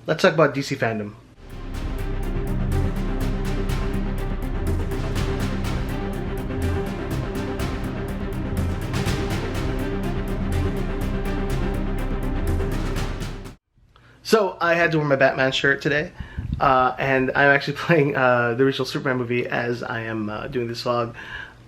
let's talk about DC fandom. So I had to wear my Batman shirt today, and I'm actually playing the original Superman movie as I am doing this vlog.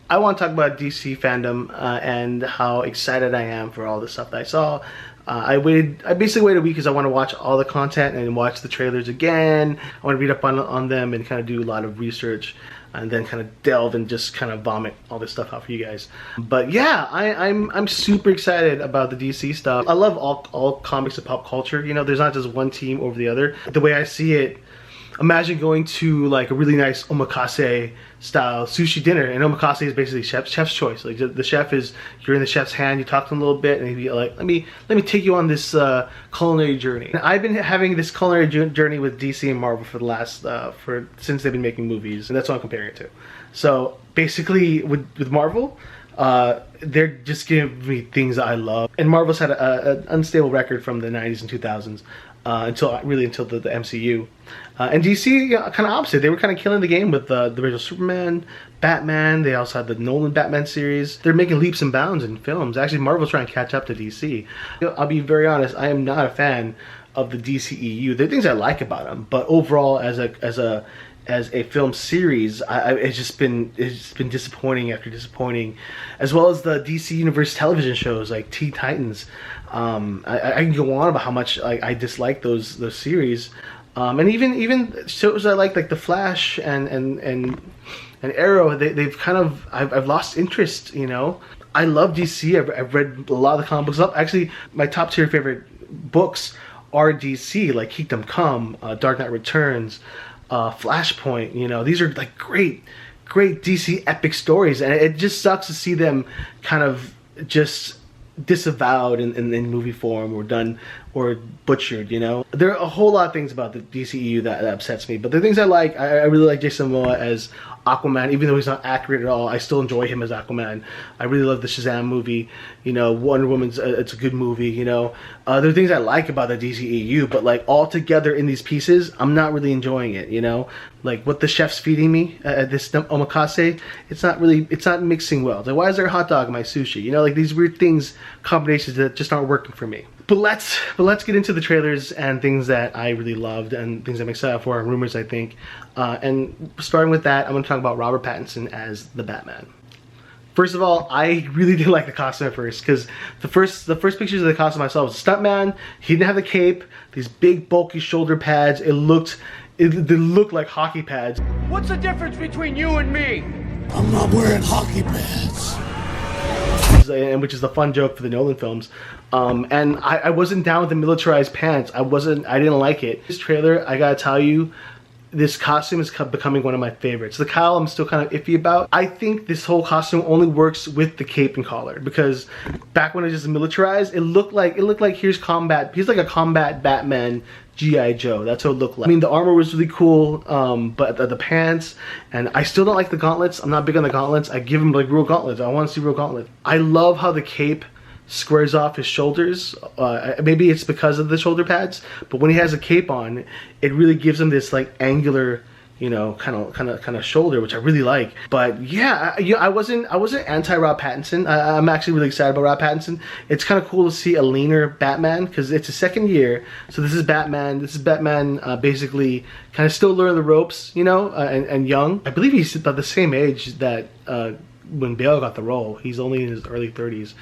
I want to talk about DC fandom and how excited I am for all the stuff that I saw. I basically waited a week because I want to watch all the content and watch the trailers again. I want to read up on them and kind of do a lot of research and then kind of delve and just kind of vomit all this stuff out for you guys. But yeah, I'm super excited about the DC stuff. I love all comics and pop culture. You know, there's not just one team over the other. The way I see it, imagine going to like a really nice omakase style sushi dinner, and omakase is basically chef's choice. Like the chef is, you're in the chef's hand, you talk to him a little bit, and he'd be like, let me take you on this culinary journey. And I've been having this culinary journey with DC and Marvel for the last since they've been making movies, and that's what I'm comparing it to. So basically with Marvel, they're just giving me things I love, and Marvel's had an unstable record from the 90s and 2000s until the MCU. And DC, kind of opposite. They were kind of killing the game with the original Superman, Batman. They also had the Nolan Batman series. They're making leaps and bounds in films. Actually, Marvel's trying to catch up to DC. I'll be very honest, I am not a fan of the DCEU. There are things I like about them, but overall, as a film series, it's just been disappointing after disappointing, as well as the DC Universe television shows like Teen Titans. I can go on about how much I dislike those series, and even shows I like the Flash and Arrow. They've kind of I've lost interest. You know, I love DC. I've read a lot of the comic books up. Actually, my top tier favorite books are DC, like Kingdom Come, Dark Knight Returns, Flashpoint. You know, these are like great DC epic stories, and it just sucks to see them kind of just disavowed in movie form or done or butchered. You know, there are a whole lot of things about the DCEU that upsets me, but the things I like, I really like Jason Momoa as Aquaman. Even though he's not accurate at all, I still enjoy him as Aquaman. I really love the Shazam movie. You know, Wonder Woman's it's a good movie. You know, there are things I like about the DCEU, but like all together in these pieces, I'm not really enjoying it. You know, like what the chef's feeding me at this omakase, it's not mixing well. It's like, why is there a hot dog in my sushi? You know, like these weird things, combinations that just aren't working for me. But let's get into the trailers and things that I really loved and things I'm excited for and rumors I think. And starting with that, I'm going to talk about Robert Pattinson as the Batman. First of all, I really didn't like the costume at first, because the first pictures of the costume I saw was a stuntman. He didn't have the cape, these big bulky shoulder pads. They looked like hockey pads. What's the difference between you and me? I'm not wearing hockey pads. And which is the fun joke for the Nolan films. And I wasn't down with the militarized pants. I didn't like it. This trailer, I gotta tell you, this costume is becoming one of my favorites. The cowl I'm still kind of iffy about. I think this whole costume only works with the cape and collar, because back when it was just militarized, it looked like he's like a combat Batman G.I. Joe. That's what it looked like. I mean, the armor was really cool, but the pants, and I still don't like the gauntlets. I'm not big on the gauntlets. I give him like real gauntlets. I want to see real gauntlets. I love how the cape squares off his shoulders. Maybe it's because of the shoulder pads, but when he has a cape on, it really gives him this like angular, you know, kind of shoulder, which I really like. But yeah, I wasn't anti Rob Pattinson. I'm actually really excited about Rob Pattinson. It's kind of cool to see a leaner Batman, because it's his second year. So this is Batman. Basically kind of still learning the ropes, you know, and young. I believe he's about the same age that when Bale got the role. He's only in his early 30s.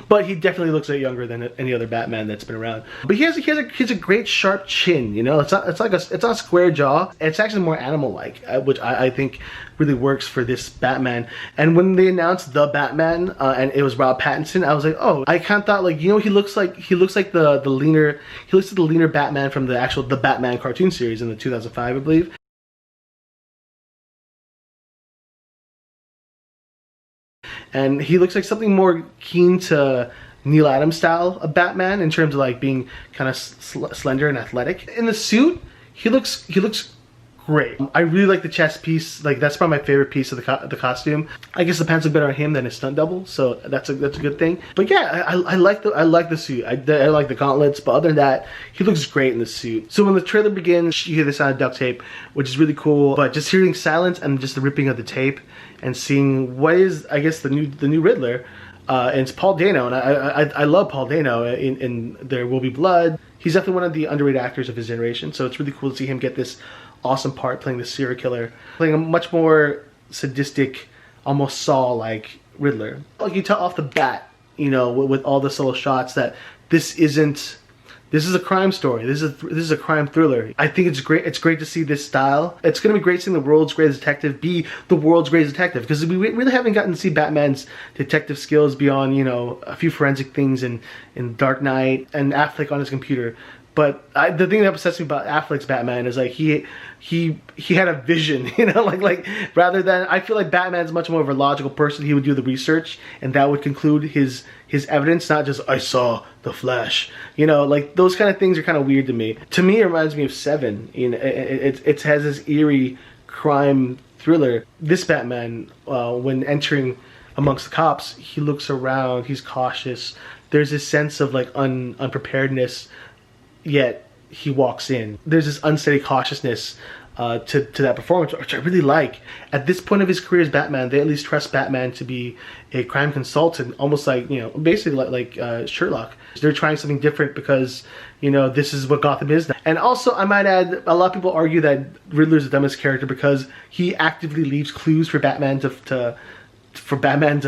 But he definitely looks a younger than any other Batman that's been around. But he has a great sharp chin, you know. It's not a square jaw. It's actually more animal-like, which I think really works for this Batman. And when they announced the Batman and it was Rob Pattinson, I was like, oh, I kind of thought, like, you know, he looks like the leaner Batman from the Batman cartoon series in the 2005, I believe. And he looks like something more keen to Neil Adams style of Batman in terms of like being kind of slender and athletic. In the suit, he looks great. I really like the chest piece. Like, that's probably my favorite piece of the costume. I guess the pants look better on him than his stunt double, so that's a good thing. But yeah, I like the suit. I like the gauntlets, but other than that, he looks great in the suit. So when the trailer begins, you hear the sound of duct tape, which is really cool. But just hearing silence and just the ripping of the tape and seeing what is, I guess, the new Riddler. And it's Paul Dano, and I love Paul Dano in There Will Be Blood. He's definitely one of the underrated actors of his generation, so it's really cool to see him get this awesome part playing the serial killer, playing a much more sadistic, almost Saw-like Riddler. Like, you tell off the bat, you know, with all the solo shots, that this is a crime story. This is a crime thriller. I think it's great. It's great to see this style. It's gonna be great seeing the world's greatest detective be the world's greatest detective, because we really haven't gotten to see Batman's detective skills beyond, you know, a few forensic things in Dark Knight and Affleck on his computer. But the thing that upsets me about Affleck's Batman is, like, he had a vision, you know, like rather than, I feel like Batman's much more of a logical person. He would do the research, and that would conclude his evidence, not just, I saw the Flash, you know, like those kind of things are kind of weird to me. To me, it reminds me of Seven. You know, it has this eerie crime thriller. This Batman, when entering amongst the cops, he looks around, he's cautious. There's this sense of, like, unpreparedness. Yet he walks in. There's this unsteady cautiousness to that performance, which I really like. At this point of his career as Batman, they at least trust Batman to be a crime consultant, almost like, you know, basically like Sherlock. They're trying something different because, you know, this is what Gotham is now. And also, I might add, a lot of people argue that Riddler's the dumbest character because he actively leaves clues for Batman to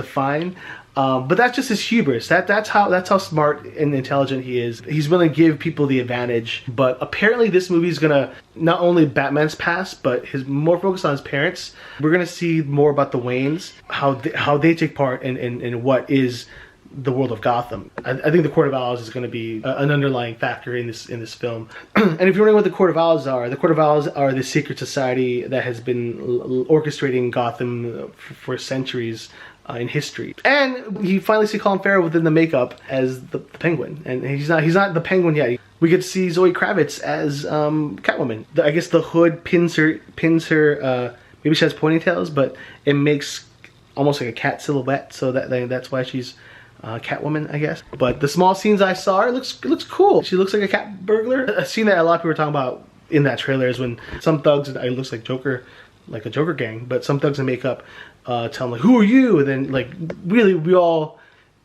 find. But that's just his hubris. That's how smart and intelligent he is. He's willing to give people the advantage. But apparently this movie is gonna not only Batman's past, but his more focused on his parents. We're gonna see more about the Waynes, how they take part in what is the world of Gotham. I think the Court of Owls is going to be an underlying factor in this film. And if you're wondering what the Court of Owls are, the Court of Owls are the secret society that has been orchestrating Gotham for centuries in history. And you finally see Colin Farrell within the makeup as the Penguin, and he's not the Penguin yet. We get to see Zoe Kravitz as Catwoman. I guess the hood pins her. Maybe she has ponytails, but it makes almost like a cat silhouette, so that's why she's Catwoman, I guess. But the small scenes I saw, it looks cool. She looks like a cat burglar. A scene that a lot of people were talking about in that trailer is when some thugs, it looks like Joker, like a Joker gang, but some thugs in makeup tell him, like, who are you? And then, like, really we all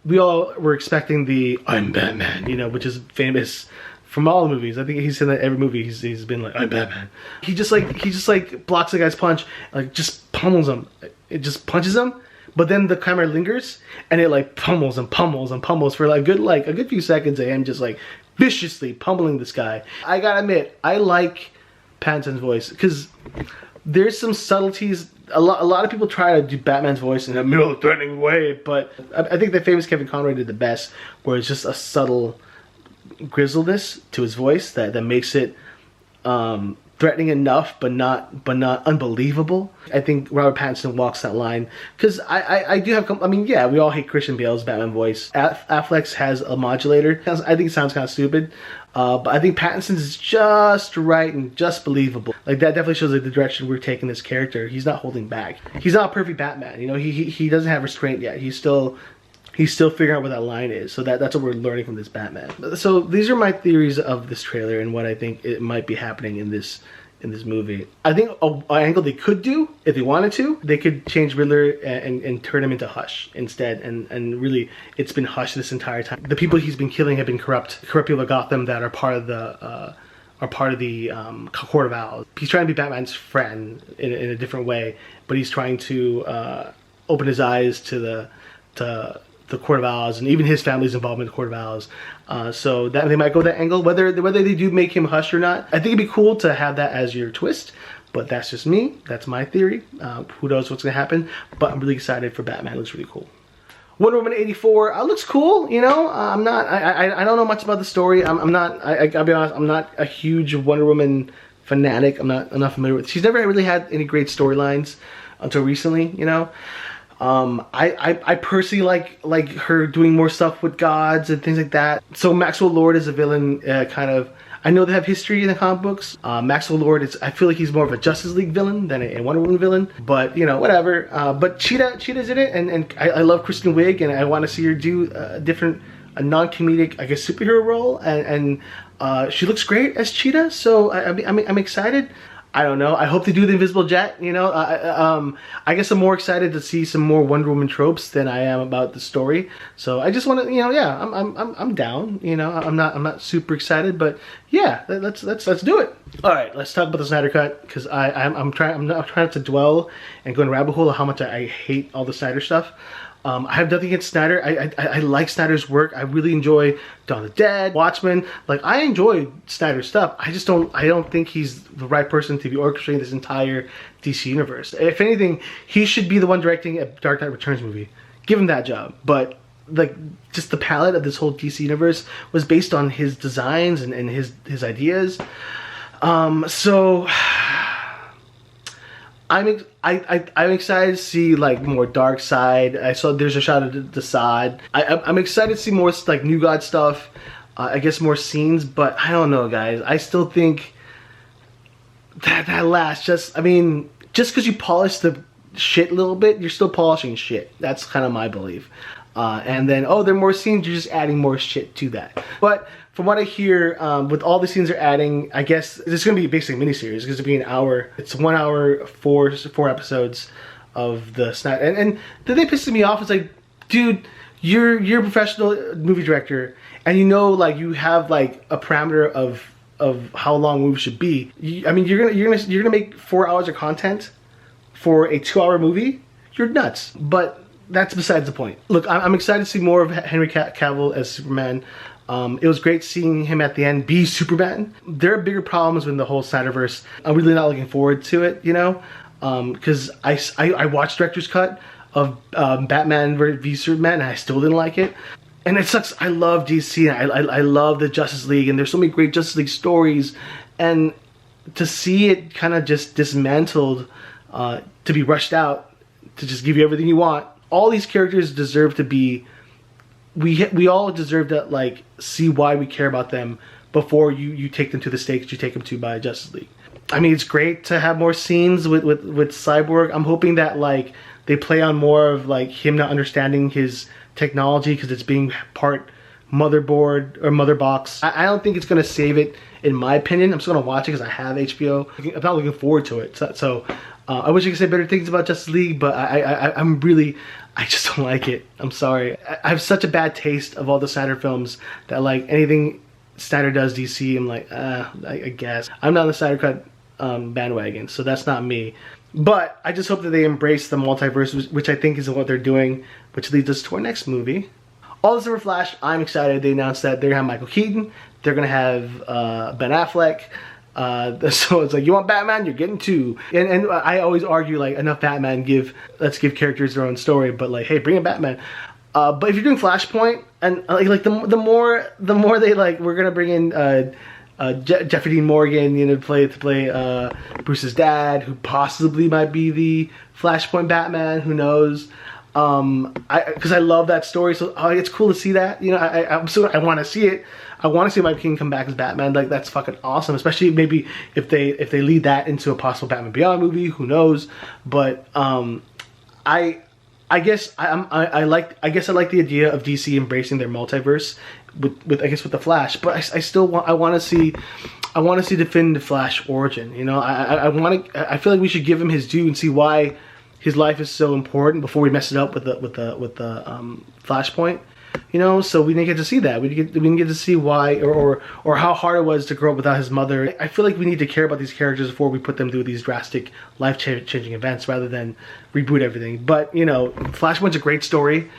were expecting the I'm Batman, you know, which is famous from all the movies. I think he's in that every movie he's been like, I'm Batman. He just blocks the guy's punch, like just pummels him. It just punches him. But then the camera lingers, and it like pummels and pummels and pummels for a good few seconds of him just like viciously pummeling this guy. I gotta admit, I like Pattinson's voice because there's some subtleties. A lot of people try to do Batman's voice in a middle threatening way, but I think the famous Kevin Conroy did the best, where it's just a subtle grizzledness to his voice that makes it threatening enough, but not unbelievable. I think Robert Pattinson walks that line because I do have. I mean, yeah, we all hate Christian Bale's Batman voice. Affleck's has a modulator. I think it sounds kind of stupid, but I think Pattinson's is just right and just believable. Like, that definitely shows like the direction we're taking this character. He's not holding back. He's not a perfect Batman. You know, he doesn't have restraint yet. He's still figuring out what that line is. So that's what we're learning from this Batman. So these are my theories of this trailer and what I think it might be happening in this movie. I think an angle they could do, if they wanted to, they could change Riddler and turn him into Hush instead. And really, it's been Hush this entire time. The people he's been killing have been corrupt people of Gotham that are part of the Court of Owls. He's trying to be Batman's friend in a different way, but he's trying to open his eyes to the Court of Owls, and even his family's involvement in the Court of Owls. So that they might go that angle. Whether they do make him Hush or not, I think it'd be cool to have that as your twist. But that's just me. That's my theory. Who knows what's gonna happen? But I'm really excited for Batman. It looks really cool. Wonder Woman 84 looks cool. You know, I don't know much about the story. I'll be honest. I'm not a huge Wonder Woman fanatic. I'm not enough familiar with. She's never really had any great storylines until recently. You know. I personally like her doing more stuff with gods and things like that. So Maxwell Lord as a villain, kind of, I know they have history in the comic books. Maxwell Lord is, I feel like he's more of a Justice League villain than a Wonder Woman villain. But you know, whatever. But Cheetah's in it, and I love Kristen Wiig, and I want to see her do a non-comedic, I guess, superhero role, and she looks great as Cheetah. So I'm excited. I don't know. I hope they do the Invisible Jet. You know, I guess I'm more excited to see some more Wonder Woman tropes than I am about the story. So I just want to, you know, yeah, I'm down. You know, I'm not super excited, but yeah, let's do it. All right, let's talk about the Snyder Cut, because I'm not trying to dwell and go in a rabbit hole of how much I hate all the Snyder stuff. I have nothing against Snyder. I like Snyder's work. I really enjoy Dawn of the Dead, Watchmen. Like, I enjoy Snyder's stuff. I don't think he's the right person to be orchestrating this entire DC universe. If anything, he should be the one directing a Dark Knight Returns movie. Give him that job. But like, just the palette of this whole DC universe was based on his designs and his ideas. So I'm excited to see like more Dark Side. I saw there's a shot of the side. I'm excited to see more like New God stuff. I guess more scenes, but I don't know, guys. I still think that last just because you polish the shit a little bit, you're still polishing shit. That's kind of my belief. And then, oh, there are more scenes, you're just adding more shit to that. But from what I hear, with all the scenes they're adding, I guess this is going to be basically a miniseries. It's going to be an hour. It's 1 hour, four episodes of the Snyder. And the thing that pisses me off is like, dude, you're a professional movie director, and you know, like, you have like a parameter of how long movies should be. You're gonna make 4 hours of content for a 2-hour movie. You're nuts. But that's besides the point. Look, I'm excited to see more of Henry Cavill as Superman. It was great seeing him at the end be Superman. There are bigger problems with the whole Snyderverse. I'm really not looking forward to it, you know, because I watched director's cut of Batman v Superman, and I still didn't like it. And it sucks. I love DC, and I love the Justice League, and there's so many great Justice League stories, and to see it kind of just dismantled, to be rushed out, to just give you everything you want. All these characters deserve to be. We all deserve to like see why we care about them before you take them to the stakes you take them to by Justice League. I mean, it's great to have more scenes with Cyborg. I'm hoping that like they play on more of like him not understanding his technology because it's being part motherboard or mother box. I don't think it's gonna save it, in my opinion. I'm still gonna watch it because I have HBO. I'm not looking forward to it. So I wish I could say better things about Justice League, but I just don't like it. I'm sorry. I have such a bad taste of all the Snyder films that like anything Snyder does DC, I'm like, I guess. I'm not on the Snyder Cut bandwagon, so that's not me. But I just hope that they embrace the multiverse, which I think is what they're doing, which leads us to our next movie. All this over Flash, I'm excited. They announced that they're going to have Michael Keaton. They're going to have Ben Affleck. So it's like, you want Batman, you're getting two. And I always argue like, enough Batman, let's give characters their own story, but like, hey, bring in Batman. But if you're doing Flashpoint, and like the more they like, we're gonna bring in Jeffrey Dean Morgan, you know, to play Bruce's dad, who possibly might be the Flashpoint Batman, who knows. Because I love that story, so it's cool to see that. You know, I want to see it. I want to see Mike King come back as Batman. Like, that's fucking awesome. Especially maybe if they lead that into a possible Batman Beyond movie. Who knows? But I guess I like the idea of DC embracing their multiverse with I guess with the Flash. But I want to see definitive Flash origin. You know, I feel like we should give him his due and see why his life is so important before we mess it up with the Flashpoint. You know, so we didn't get to see that. We didn't get to see why or how hard it was to grow up without his mother. I feel like we need to care about these characters before we put them through these drastic life-changing events rather than reboot everything. But, you know, Flashpoint's a great story.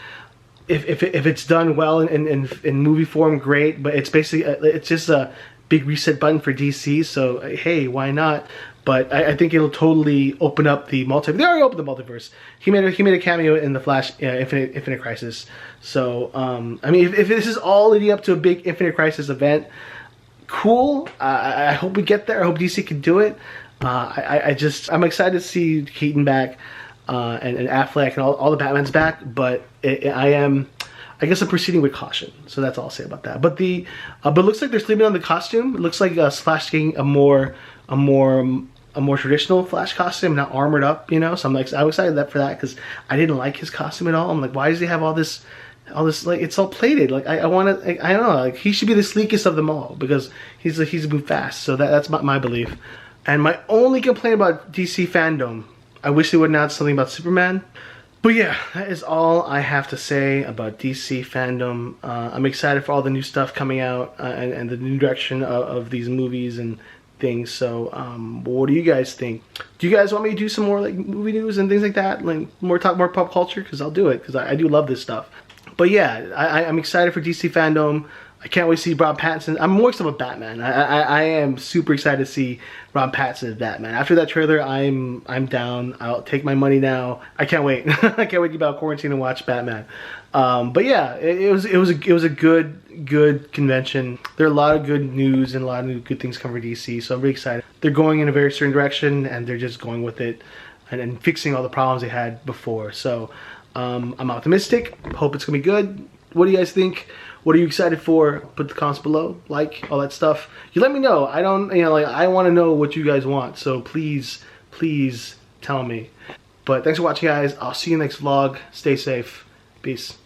If it's done well in movie form, great. But it's basically it's just a big reset button for DC. So hey, why not? But I think it'll totally open up the multiverse. They already opened the multiverse. He made a cameo in the Flash Infinite Crisis. So I mean, if this is all leading up to a big Infinite Crisis event, cool. I hope we get there. I hope DC can do it. I'm excited to see Keaton back and Affleck and all the Batmans back. But I I guess I'm proceeding with caution. So that's all I'll say about that. But but it looks like they're sleeping on the costume. It looks like Flash getting a more traditional Flash costume, not armored up, you know. So I'm excited for that because I didn't like his costume at all. I'm like, why does he have all this like, it's all plated? Like I want to, I don't know, like he should be the sleekest of them all because he's moved fast. So that's my belief. And my only complaint about DC FANDOME, I wish they would announce something about Superman. But yeah, that is all I have to say about DC FANDOME. I'm excited for all the new stuff coming out and the new direction of these movies and things. So what do you guys think? Do you guys want me to do some more like movie news and things like that, like more pop culture? Because I'll do it because I do love this stuff. But yeah, I'm excited for DC FANDOME. I can't wait to see Rob Pattinson. I'm more excited about Batman. I am super excited to see Rob Pattinson as Batman. After that trailer, I'm down. I'll take my money now. I can't wait. I can't wait to get out of quarantine and watch Batman. But yeah, it was a good convention. There are a lot of good news and a lot of good things coming for DC. So I'm really excited. They're going in a very certain direction and they're just going with it and fixing all the problems they had before. So I'm optimistic. Hope it's gonna be good. What do you guys think? What are you excited for? Put the comments below, like, all that stuff. You let me know. I don't, you know, like, I want to know what you guys want. So please tell me. But thanks for watching, guys. I'll see you next vlog. Stay safe. Peace.